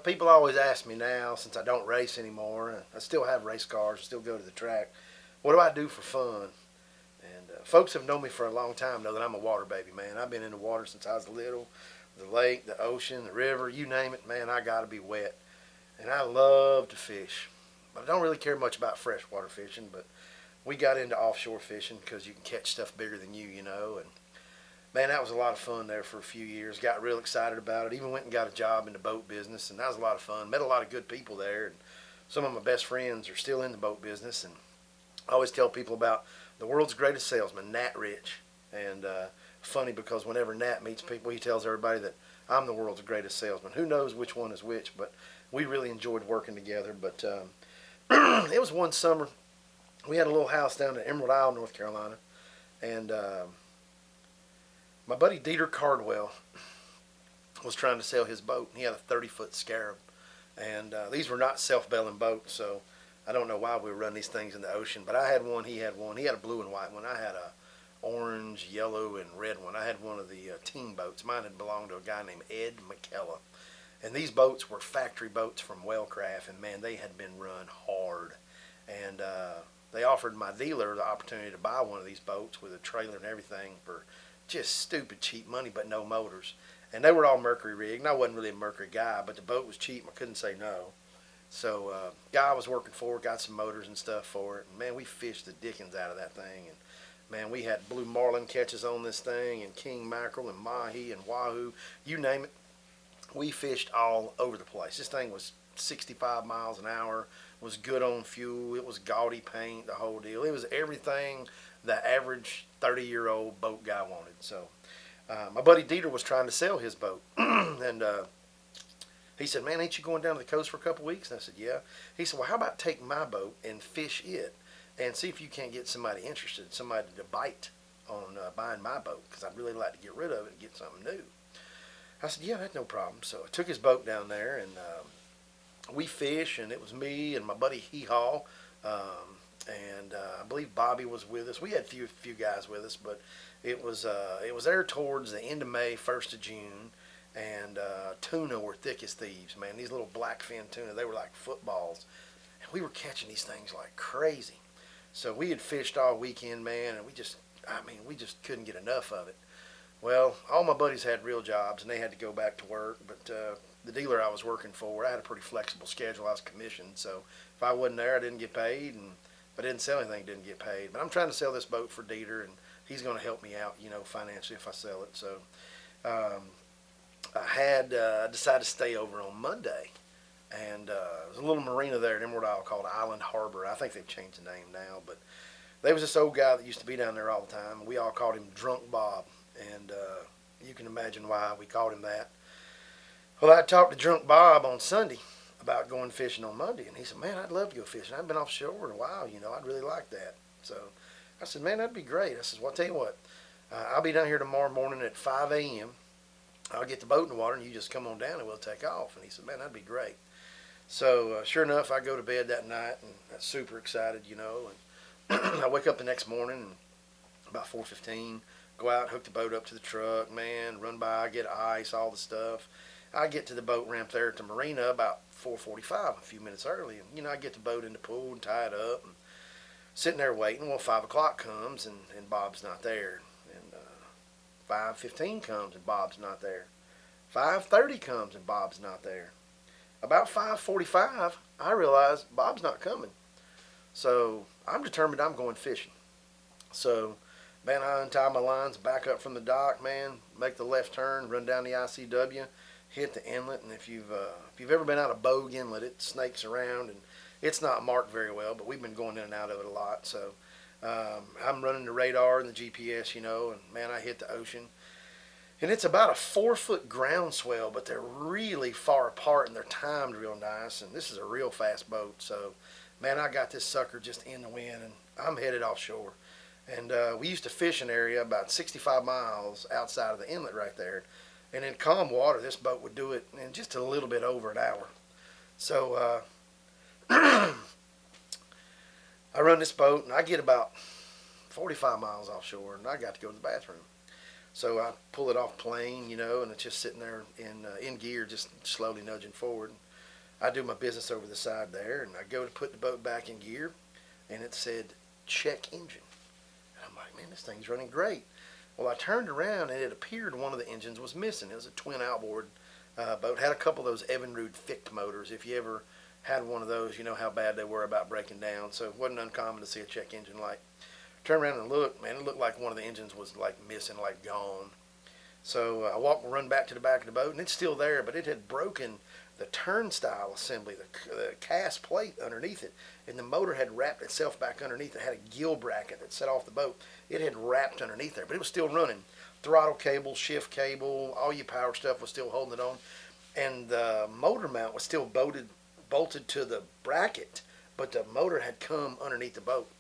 People always ask me now, since I don't race anymore, I still have race cars, still go to the track. What do I do for fun? And folks have known me for a long time know that I'm a water baby, man. I've been in the water since I was little. The lake, the ocean, the river, you name it, man, I got to be wet. And I love to fish. But I don't really care much about freshwater fishing, but we got into offshore fishing because you can catch stuff bigger than you. And man, that was a lot of fun there for a few years. Got real excited about it. Even went and got a job in the boat business, and that was a lot of fun. Met a lot of good people there, and some of my best friends are still in the boat business. And I always tell people about the world's greatest salesman, Nat Rich. And funny because whenever Nat meets people, he tells everybody that I'm the world's greatest salesman. Who knows which one is which, but we really enjoyed working together. But it was one summer. We had a little house down in Emerald Isle, North Carolina, and my buddy Dieter Cardwell was trying to sell his boat. He had a 30-foot Scarab, and these were not self-bailing boats, so I don't know why we were running these things in the ocean. But I had one, he had one. He had a blue and white one. I had a orange, yellow, and red one. I had one of the team boats. Mine had belonged to a guy named Ed McKella. And these boats were factory boats from Wellcraft, and man, they had been run hard. And they offered my dealer the opportunity to buy one of these boats with a trailer and everything for just stupid cheap money, but no motors. And they were all Mercury rigged, and I wasn't really a Mercury guy, but the boat was cheap, and I couldn't say no. So guy I was working for got some motors and stuff for it, and man, we fished the dickens out of that thing. And man, we had blue marlin catches on this thing, and king mackerel, and mahi, and wahoo, you name it. We fished all over the place. This thing was 65 miles an hour, was good on fuel, it was gaudy paint, the whole deal. It was everything the average 30-year-old boat guy wanted. So my buddy Dieter was trying to sell his boat, and he said, man, ain't you going down to the coast for a couple weeks? And I said, yeah. He said, well, how about take my boat and fish it and see if you can't get somebody interested, somebody to bite on buying my boat, because I'd really like to get rid of it and get something new. I said, yeah, that's no problem. So I took his boat down there, and we fished, and it was me and my buddy Hee Haw, and I believe Bobby was with us. We had a few guys with us, but it was there towards the end of May, 1st of June, and tuna were thick as thieves, man. These little blackfin tuna, they were like footballs, and we were catching these things like crazy. So we had fished all weekend, man, and we just couldn't get enough of it. Well, all my buddies had real jobs, and they had to go back to work, but the dealer I was working for, I had a pretty flexible schedule. I was commissioned, so if I wasn't there, I didn't get paid, and if I didn't sell anything, I didn't get paid. But I'm trying to sell this boat for Dieter, and he's going to help me out, financially if I sell it. So I had decided to stay over on Monday, and there's a little marina there in Emerald Isle called Island Harbor. I think they've changed the name now, but there was this old guy that used to be down there all the time, and we all called him Drunk Bob, and you can imagine why we called him that. Well, I talked to Drunk Bob on Sunday about going fishing on Monday, and he said, man, I'd love to go fishing. I've been offshore in a while, I'd really like that. So I said, man, that'd be great. I said, well, I'll tell you what, I'll be down here tomorrow morning at 5 a.m. I'll get the boat in the water, and you just come on down, and we'll take off. And he said, man, that'd be great. So sure enough, I go to bed that night, and I'm super excited, and I wake up the next morning, and about 4:15, go out, hook the boat up to the truck, man, run by, get ice, all the stuff. I get to the boat ramp there at the marina about 4:45, a few minutes early. And, I get the boat in the pool and tie it up and sitting there waiting. Well, 5 o'clock comes and Bob's not there. And 5:15 comes and Bob's not there. 5:30 comes and Bob's not there. About 5:45, I realize Bob's not coming. So I'm determined I'm going fishing. So, man, I untie my lines, back up from the dock, man, make the left turn, run down the ICW, hit the inlet, and if you've ever been out of Bogue Inlet, it snakes around, and it's not marked very well, but we've been going in and out of it a lot. So I'm running the radar and the GPS, and man, I hit the ocean. And it's about a 4-foot groundswell, but they're really far apart, and they're timed real nice, and this is a real fast boat. So, man, I got this sucker just in the wind, and I'm headed offshore. And we used to fish an area about 65 miles outside of the inlet right there. And in calm water, this boat would do it in just a little bit over an hour. So I run this boat, and I get about 45 miles offshore, and I got to go to the bathroom. So I pull it off plane, and it's just sitting there in gear, just slowly nudging forward. I do my business over the side there, and I go to put the boat back in gear, and it said, check engine. And I'm like, man, this thing's running great. Well, I turned around, and it appeared one of the engines was missing. It was a twin outboard boat. Had a couple of those Evinrude Ficht motors. If you ever had one of those, you know how bad they were about breaking down. So it wasn't uncommon to see a check engine light. Turn around and look, man, it looked like one of the engines was like missing, like gone. So I run back to the back of the boat, and it's still there, but it had broken the turnstile assembly, the cast plate underneath it, and the motor had wrapped itself back underneath. It had a gill bracket that set off the boat. It had wrapped underneath there, but it was still running. Throttle cable, shift cable, all your power stuff was still holding it on, and the motor mount was still bolted to the bracket, but the motor had come underneath the boat.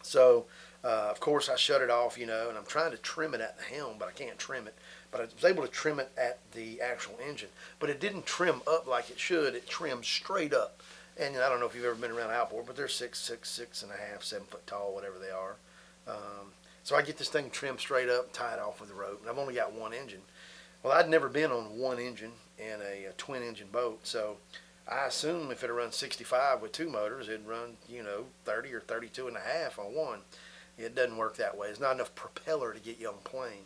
So, of course, I shut it off, and I'm trying to trim it at the helm, but I can't trim it. But I was able to trim it at the actual engine. But it didn't trim up like it should. It trimmed straight up. And I don't know if you've ever been around an outboard, but they're 6'6", 7 foot tall, whatever they are. So I get this thing trimmed straight up, tied off with a rope, and I've only got one engine. Well, I'd never been on one engine in a twin engine boat, so I assume if it run 65 with two motors, it'd run, 30 or 32 and a half on one. It doesn't work that way. There's not enough propeller to get you on plane.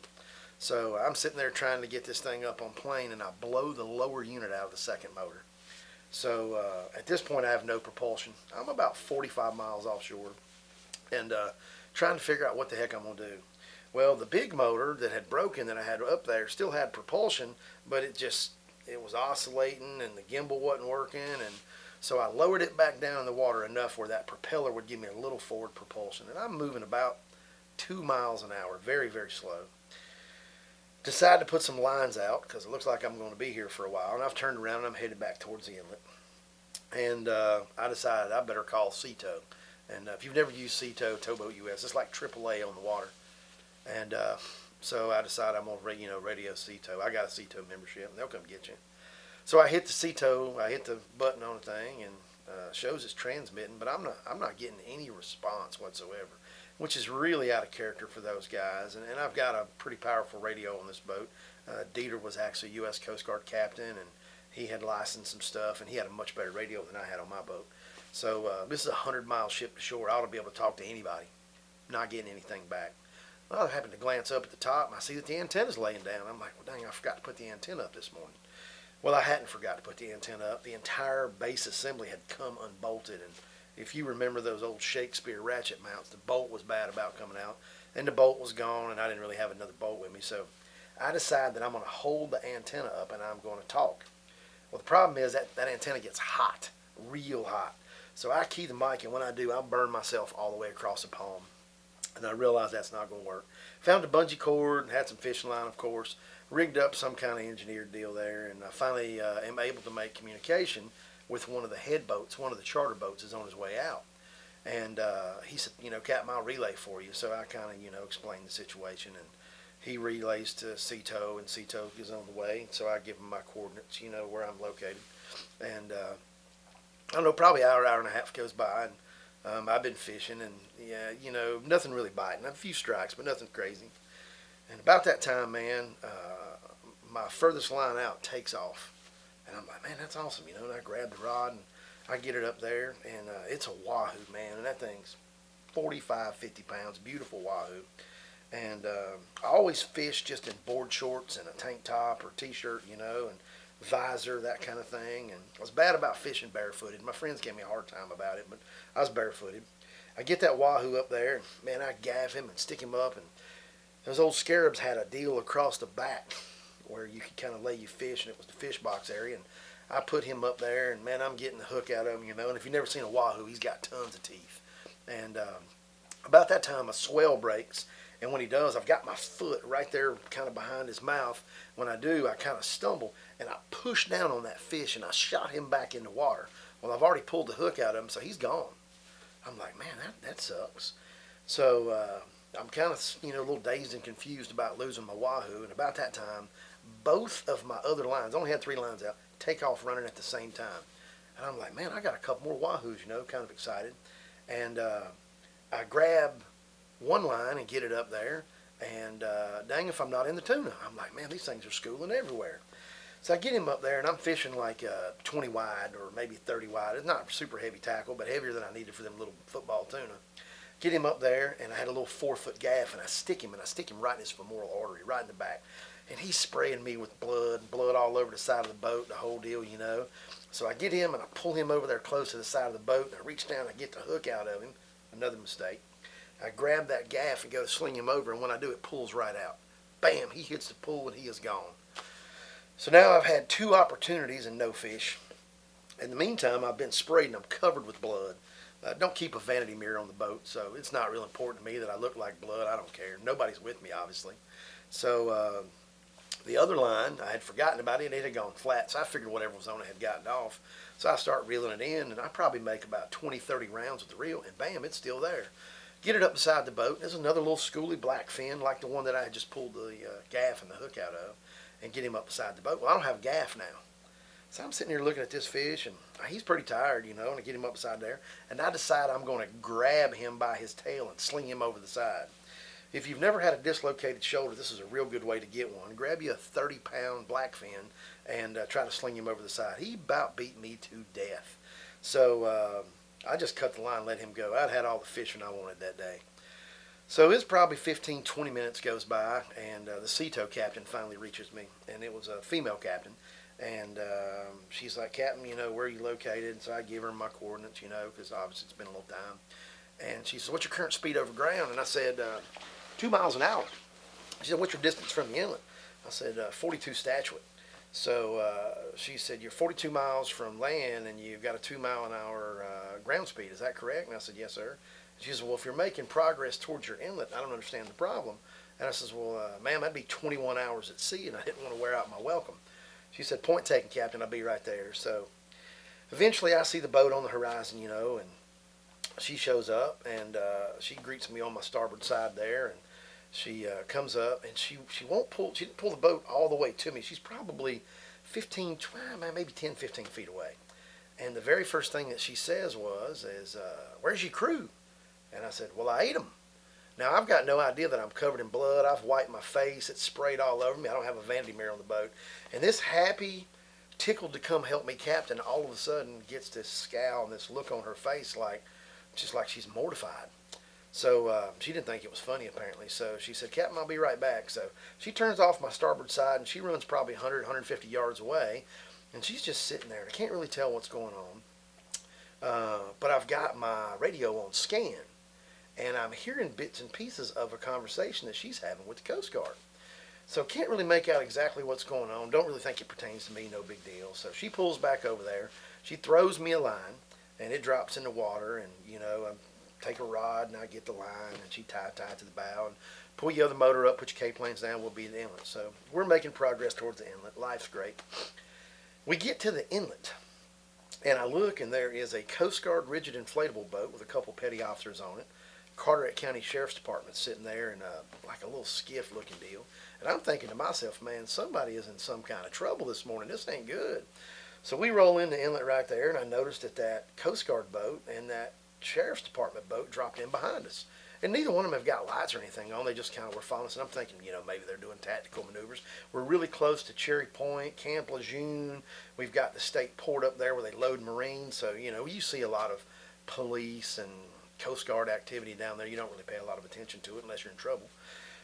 So I'm sitting there trying to get this thing up on plane, and I blow the lower unit out of the second motor. So at this point, I have no propulsion. I'm about 45 miles offshore, and trying to figure out what the heck I'm going to do. Well, the big motor that had broken that I had up there still had propulsion, but it was oscillating, and the gimbal wasn't working, and so I lowered it back down in the water enough where that propeller would give me a little forward propulsion, and I'm moving about 2 miles an hour, very, very slow. Decide to put some lines out because it looks like I'm going to be here for a while, and I've turned around and I'm headed back towards the inlet. And I decided I better call Sea-Tow. And if you've never used Sea-Tow, Towboat US, it's like AAA on the water. And so I decided I'm going to radio Sea-Tow. I got a Sea-Tow membership, and they'll come get you. So I hit the Sea-Tow, I hit the button on the thing, and shows it's transmitting, but I'm not getting any response whatsoever, which is really out of character for those guys. And I've got a pretty powerful radio on this boat. Dieter was actually a U.S. Coast Guard captain, and he had licensed some stuff, and he had a much better radio than I had on my boat. So this is a 100-mile ship to shore. I ought to be able to talk to anybody, not getting anything back. Well, I happened to glance up at the top, and I see that the antenna's laying down. I'm like, well, dang, I forgot to put the antenna up this morning. Well, I hadn't forgot to put the antenna up. The entire base assembly had come unbolted, and if you remember those old Shakespeare ratchet mounts, the bolt was bad about coming out, and the bolt was gone, and I didn't really have another bolt with me. So I decided that I'm going to hold the antenna up, and I'm going to talk. Well, the problem is that antenna gets hot, real hot. So I key the mic, and when I do, I'll burn myself all the way across the palm. And I realized that's not going to work. Found a bungee cord and had some fishing line, of course. Rigged up some kind of engineered deal there, and I finally am able to make communication with one of the head boats. One of the charter boats is on his way out. And he said, Captain, I'll relay for you. So I kind of, explained the situation, and he relays to Sea-Tow, and Sea-Tow is on the way. So I give him my coordinates, where I'm located. And I don't know, probably an hour and a half goes by, and I've been fishing, and nothing really biting. A few strikes, but nothing crazy. And about that time, man, my furthest line out takes off. And I'm like, man, that's awesome, and I grab the rod, and I get it up there, and it's a wahoo, man, and that thing's 45, 50 pounds, beautiful wahoo. And I always fish just in board shorts and a tank top or t-shirt, and visor, that kind of thing. And I was bad about fishing barefooted. My friends gave me a hard time about it, but I was barefooted. I get that wahoo up there, and man, I gaff him and stick him up, and those old scarabs had a deal across the back where you could kind of lay your fish, and it was the fish box area, and I put him up there, and man, I'm getting the hook out of him, and if you've never seen a wahoo, he's got tons of teeth. And about that time, a swell breaks, and when he does, I've got my foot right there kind of behind his mouth. When I do, I kind of stumble, and I push down on that fish, and I shot him back in the water. Well, I've already pulled the hook out of him, so he's gone. I'm like, man, that sucks. So I'm kind of, a little dazed and confused about losing my wahoo, and about that time, both of my other lines, I only had 3 lines out, take off running at the same time. And I'm like, man, I got a couple more wahoos, kind of excited. And I grab one line and get it up there, And dang if I'm not in the tuna. I'm like, man, these things are schooling everywhere. So I get him up there, and I'm fishing like 20 wide or maybe 30 wide. It's not super heavy tackle, but heavier than I needed for them little football tuna. Get him up there, and I had a little 4-foot gaff, and I stick him right in his femoral artery, right in the back. And he's spraying me with blood all over the side of the boat, the whole deal, you know. So I get him, and I pull him over there close to the side of the boat, and I reach down and I get the hook out of him. Another mistake. I grab that gaff and go to sling him over, and when I do, it pulls right out. Bam, he hits the pool, and he is gone. So now I've had 2 opportunities and no fish. In the meantime, I've been sprayed, and I'm covered with blood. Don't keep a vanity mirror on the boat, so it's not real important to me that I look like blood. I don't care. Nobody's with me, obviously. So the other line, I had forgotten about it. It had gone flat, so I figured whatever was on it had gotten off. So I start reeling it in, and I probably make about 20, 30 rounds with the reel, and bam, it's still there. Get it up beside the boat. There's another little schooly black fin, like the one that I had just pulled the gaff and the hook out of, and get him up beside the boat. Well, I don't have a gaff now. So I'm sitting here looking at this fish, and he's pretty tired, you know, and I get him up beside there, and I decide I'm going to grab him by his tail and sling him over the side. If you've never had a dislocated shoulder, this is a real good way to get one. Grab you a 30-pound blackfin and try to sling him over the side. He about beat me to death. So I just cut the line and let him go. I'd had all the fishing I wanted that day. So it's probably 15, 20 minutes goes by, and the CETO captain finally reaches me, and it was a female captain. And she's like, Captain, you know, where are you located? And so I give her my coordinates, you know, because obviously it's been a little time. And she said, what's your current speed over ground? And I said, 2 miles an hour. She said, what's your distance from the inlet? I said, 42 Statuette. So she said, you're 42 miles from land, and you've got a 2 mile an hour ground speed. Is that correct? And I said, yes, sir. She said, well, if you're making progress towards your inlet, I don't understand the problem. And I says, well, ma'am, that'd be 21 hours at sea, and I didn't want to wear out my welcome. She said, point taken, Captain, I'll be right there. So eventually I see the boat on the horizon, you know, and she shows up, and she greets me on my starboard side there, and she comes up, and she didn't pull the boat all the way to me. She's probably 15, maybe 10, 15 feet away. And the very first thing that she says is, where's your crew? And I said, well, I ate them. Now, I've got no idea that I'm covered in blood. I've wiped my face. It's sprayed all over me. I don't have a vanity mirror on the boat. And this happy, tickled to come help me captain all of a sudden gets this scowl and this look on her face just like she's mortified. So she didn't think it was funny, apparently. So she said, Captain, I'll be right back. So she turns off my starboard side, and she runs probably 100, 150 yards away. And she's just sitting there. I can't really tell what's going on. But I've got my radio on scan. And I'm hearing bits and pieces of a conversation that she's having with the Coast Guard. So can't really make out exactly what's going on. Don't really think it pertains to me. No big deal. So she pulls back over there. She throws me a line, and it drops in the water. And, you know, I take a rod, and I get the line, and she tie it to the bow. And pull your other motor up, put your K-planes down, we'll be in the inlet. So we're making progress towards the inlet. Life's great. We get to the inlet, and I look, and there is a Coast Guard rigid inflatable boat with a couple petty officers on it. Carteret County Sheriff's Department sitting there in like a little skiff looking deal. And I'm thinking to myself, man, somebody is in some kind of trouble this morning. This ain't good. So we roll in the inlet right there, and I noticed that Coast Guard boat and that Sheriff's Department boat dropped in behind us. And neither one of them have got lights or anything on. They just kind of were following us. And I'm thinking, you know, maybe they're doing tactical maneuvers. We're really close to Cherry Point, Camp Lejeune. We've got the state port up there where they load Marines. So, you know, you see a lot of police and Coast Guard activity down there. You don't really pay a lot of attention to it unless you're in trouble.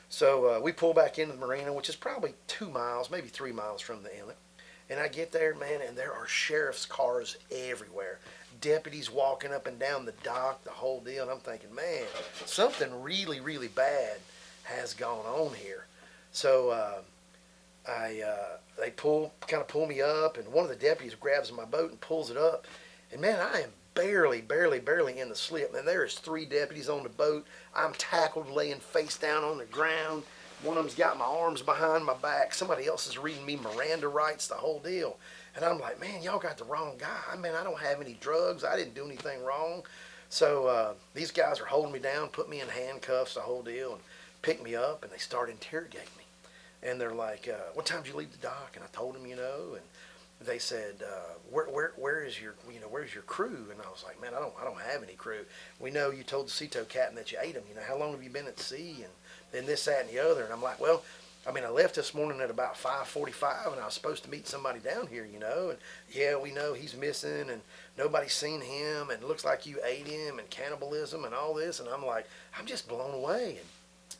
So we pull back into the marina, which is probably 2 miles, maybe 3 miles from the inlet. And I get there, man, and there are sheriff's cars everywhere. Deputies walking up and down the dock, the whole deal. And I'm thinking, man, something really, really bad has gone on here. So they kind of pull me up, and one of the deputies grabs my boat and pulls it up. And man, I am barely in the slip. And there is 3 deputies on the boat. I'm tackled, laying face down on the ground. One of them's got my arms behind my back. Somebody else is reading me Miranda rights, the whole deal. And I'm like, man, y'all got the wrong guy. I mean, I don't have any drugs. I didn't do anything wrong. So these guys are holding me down, put me in handcuffs, the whole deal, and pick me up, and they start interrogating me. And they're like, what time did you leave the dock? And I told them, you know, and they said, where's your crew? And I was like, man, I don't have any crew. We know you told the CETO captain that you ate them. You know, how long have you been at sea? And and this, that, and the other. And I'm like, well, I mean, I left this morning at about 5:45, and I was supposed to meet somebody down here, you know. And yeah, we know he's missing, and nobody's seen him, and it looks like you ate him, and cannibalism, and all this. And I'm like, I'm just blown away. And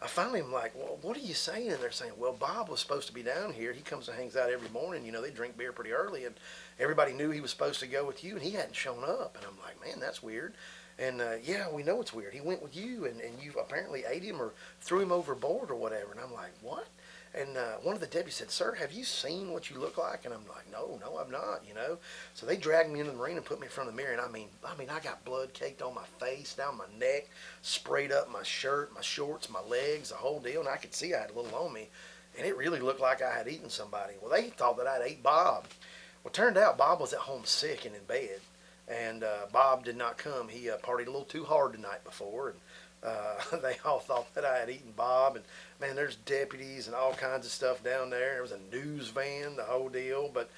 I finally am like, well, what are you saying? And they're saying, well, Bob was supposed to be down here. He comes and hangs out every morning. You know, they drink beer pretty early, and everybody knew he was supposed to go with you, and he hadn't shown up. And I'm like, man, that's weird. And yeah, we know it's weird. He went with you, and you apparently ate him or threw him overboard or whatever. And I'm like, what? And one of the deputies said, sir, have you seen what you look like? And I'm like, no, I've not, you know. So they dragged me into the marina and put me in front of the mirror. And I mean, I got blood caked on my face, down my neck, sprayed up my shirt, my shorts, my legs, the whole deal. And I could see I had a little on me. And it really looked like I had eaten somebody. Well, they thought that I'd ate Bob. Well, it turned out Bob was at home sick and in bed. And Bob did not come. He partied a little too hard the night before. And they all thought that I had eaten Bob. And man, there's deputies and all kinds of stuff down there. There was a news van, the whole deal. But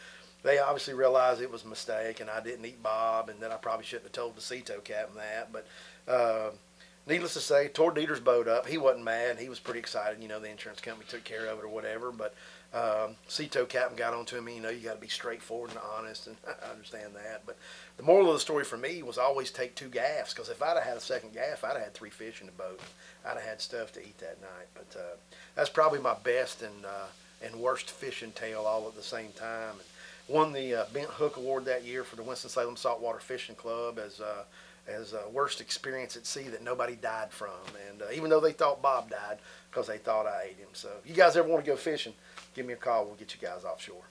they obviously realized it was a mistake and I didn't eat Bob, and that I probably shouldn't have told the Velocita captain that. But needless to say, tore Dieter's boat up. He wasn't mad. He was pretty excited. You know, the insurance company took care of it or whatever. But Velocita captain got on to me. You know, you got to be straightforward and honest, and I understand that. But the moral of the story for me was always take 2 gaffs, because if I'd have had a second gaff, I'd have had 3 fish in the boat. I'd have had stuff to eat that night. But that's probably my best and worst fishing tale all at the same time. And won the Bent Hook Award that year for the Winston-Salem Saltwater Fishing Club as worst experience at sea that nobody died from. And even though they thought Bob died, because they thought I ate him. So if you guys ever want to go fishing, give me a call. We'll get you guys offshore.